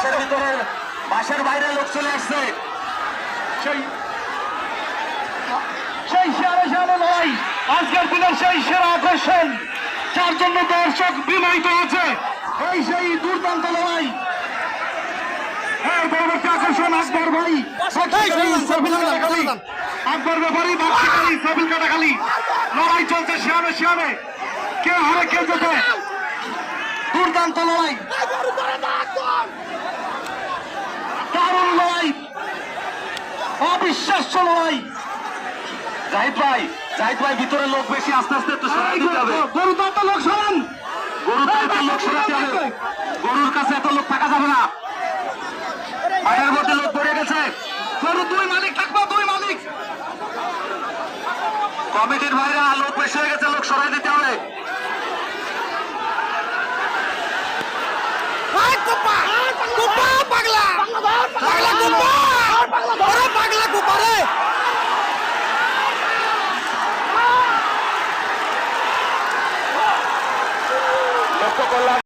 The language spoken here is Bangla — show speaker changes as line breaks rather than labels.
বাসের ভিতরে বাসের বাইরে লোক চলে আসছে।
সেই সেরা সেরা লড়াই আজকের দিনের সেই সেরা আকর্ষণ, যার জন্য দর্শক বিমোহিত আছে। এই সেই দুর্দান্ত লড়াই। পরবর্তী আকর্ষণ আকবর ভাই, আকবর ব্যাপারী বাক্সিকালী সাবিল কাটাখালী। লড়াই চলছে শিয়ানে শিয়ানে, কে হারে কে জেতে। দুর্দান্ত লড়াই, দারুণ লড়াই, অবিশ্বাস্য লড়াই।
জাহিদ ভাই ভিতরে লোক বেশি, আস্তে আস্তে একটু সরাই দিতে হবে।
গরু তো এত লোক সরান,
গরুর এত লোক সরাতে হবে, গরুর কাছে এত লোক থাকা যাবে না। পায়ের মধ্যে লোক পড়ে গেছে।
গরু দুই মালিক থাকবো, দুই মালিক।
কমিটির ভাইরা লোক বেশি হয়ে গেছে, লোক সরাই দিতে হবে।
পাগলা পাগলা